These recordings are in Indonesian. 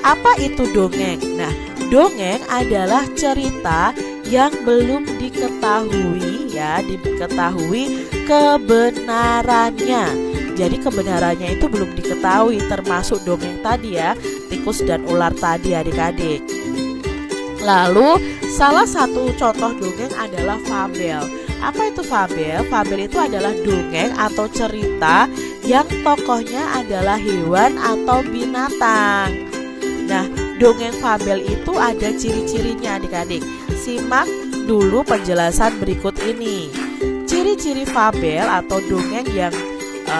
Apa itu dongeng? Nah, dongeng adalah cerita yang belum diketahui kebenarannya. Jadi kebenarannya itu belum diketahui, termasuk dongeng tadi ya, tikus dan ular tadi adik-adik. Lalu salah satu contoh dongeng adalah fabel. Apa itu fabel? Fabel itu adalah dongeng atau cerita yang tokohnya adalah hewan atau binatang. Nah, dongeng fabel itu ada ciri-cirinya adik-adik. Simak dulu penjelasan berikut ini. Ciri-ciri fabel atau dongeng yang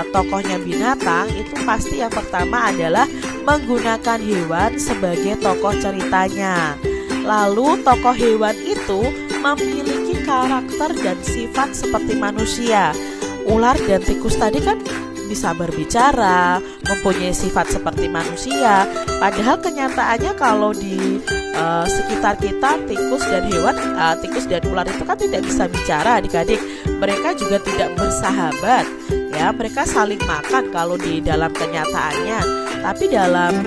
tokohnya binatang itu pasti yang pertama adalah menggunakan hewan sebagai tokoh ceritanya. Lalu tokoh hewan itu memiliki karakter dan sifat seperti manusia. Ular dan tikus tadi kan bisa berbicara, mempunyai sifat seperti manusia. Padahal kenyataannya kalau di sekitar kita tikus dan ular itu kan tidak bisa bicara adik-adik. Mereka juga tidak bersahabat ya, mereka saling makan kalau di dalam kenyataannya. Tapi dalam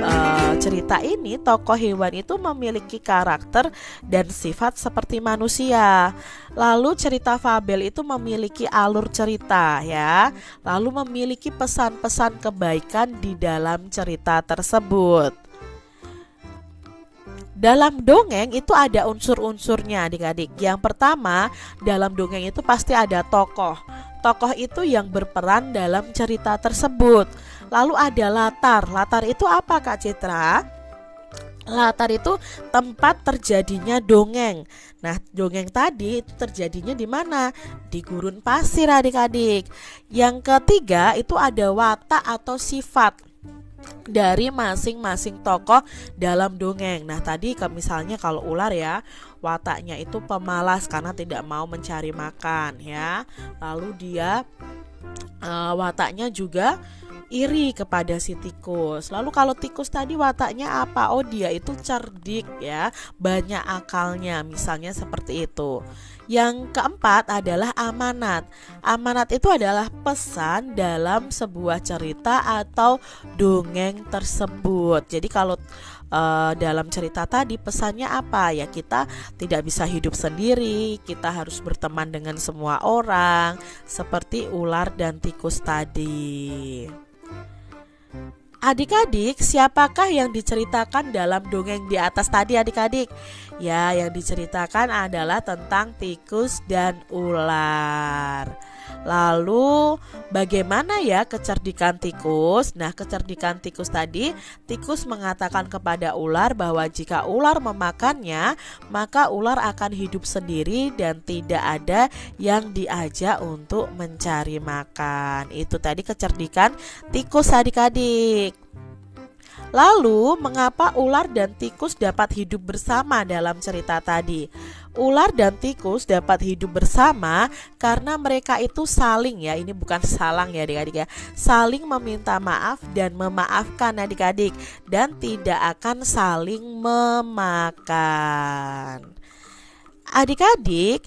cerita ini tokoh hewan itu memiliki karakter dan sifat seperti manusia. Lalu cerita fabel itu memiliki alur cerita ya, lalu memiliki pesan-pesan kebaikan di dalam cerita tersebut. Dalam dongeng itu ada unsur-unsurnya adik-adik. Yang pertama, dalam dongeng itu pasti ada tokoh. Tokoh itu yang berperan dalam cerita tersebut. Lalu ada latar. Latar itu apa Kak Citra? Latar itu tempat terjadinya dongeng. Nah, dongeng tadi itu terjadinya di mana? Di gurun pasir adik-adik. Yang ketiga itu ada watak atau sifat dari masing-masing tokoh dalam dongeng. Nah, tadi misalnya kalau ular ya, wataknya itu pemalas karena tidak mau mencari makan ya. Lalu dia wataknya juga iri kepada si tikus. Lalu kalau tikus tadi wataknya apa? Oh, dia itu cerdik ya, banyak akalnya, misalnya seperti itu. Yang keempat adalah amanat. Amanat itu adalah pesan dalam sebuah cerita atau dongeng tersebut. Jadi kalau dalam cerita tadi pesannya apa ya, kita tidak bisa hidup sendiri, kita harus berteman dengan semua orang, seperti ular dan tikus tadi. Adik-adik, siapakah yang diceritakan dalam dongeng di atas tadi adik-adik? Ya, yang diceritakan adalah tentang tikus dan ular. Lalu bagaimana ya kecerdikan tikus? Nah, kecerdikan tikus tadi, tikus mengatakan kepada ular bahwa jika ular memakannya, maka ular akan hidup sendiri dan tidak ada yang diajak untuk mencari makan. Itu tadi kecerdikan tikus adik-adik. Lalu, mengapa ular dan tikus dapat hidup bersama dalam cerita tadi? Ular dan tikus dapat hidup bersama karena mereka itu saling ya, ini bukan salang ya adik-adik ya, saling meminta maaf dan memaafkan adik-adik, dan tidak akan saling memakan. Adik-adik,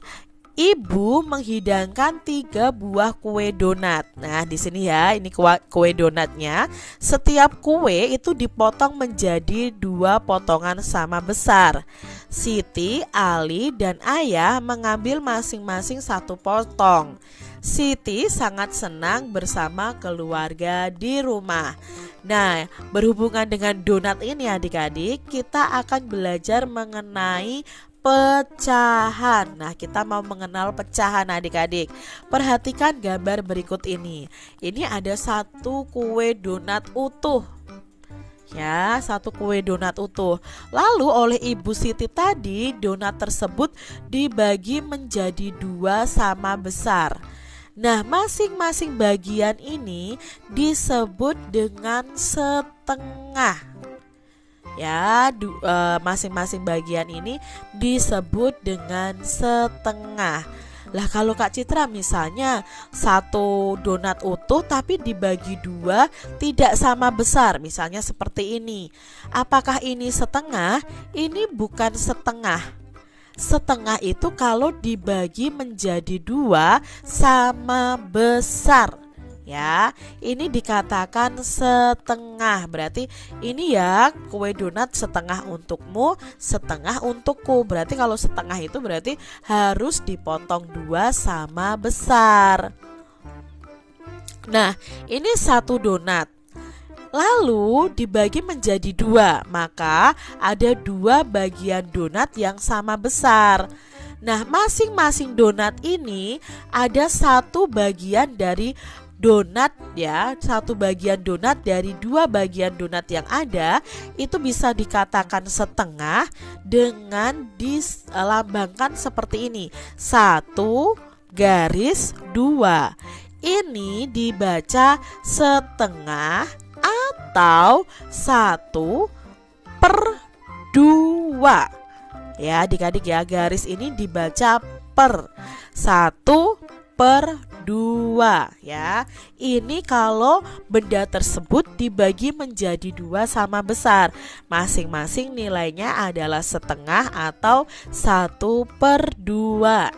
ibu menghidangkan 3 buah kue donat. Nah, di sini ya, ini kue donatnya. Setiap kue itu dipotong menjadi 2 potongan sama besar. Siti, Ali, dan Ayah mengambil masing-masing 1 potong. Siti sangat senang bersama keluarga di rumah. Nah, berhubungan dengan donat ini adik-adik, kita akan belajar mengenai pecahan. Nah, kita mau mengenal pecahan adik-adik. Perhatikan gambar berikut ini. Ini ada 1 kue donat utuh. Ya, 1 kue donat utuh. Lalu oleh Ibu Siti tadi, donat tersebut dibagi menjadi 2 sama besar. Nah, masing-masing bagian ini disebut dengan setengah. Ya, masing-masing bagian ini disebut dengan setengah. Lah, kalau Kak Citra misalnya 1 donat utuh tapi dibagi 2 tidak sama besar, misalnya seperti ini. Apakah ini setengah? Ini bukan setengah. Setengah itu kalau dibagi menjadi 2 sama besar. ya. Ini dikatakan setengah, berarti ini ya kue donat setengah untukmu, setengah untukku. Berarti kalau setengah itu berarti harus dipotong 2 sama besar. Nah, ini satu donat. Lalu dibagi menjadi 2, maka ada 2 bagian donat yang sama besar. Nah, masing-masing donat ini ada satu bagian dari donat ya, satu bagian donat dari 2 bagian donat yang ada itu bisa dikatakan setengah dengan dilambangkan seperti ini, 1 garis 2. Ini dibaca setengah atau 1/2 ya adik-adik ya, garis ini dibaca per 1/2 ya. Ini kalau benda tersebut dibagi menjadi 2 sama besar, masing-masing nilainya adalah setengah atau 1/2.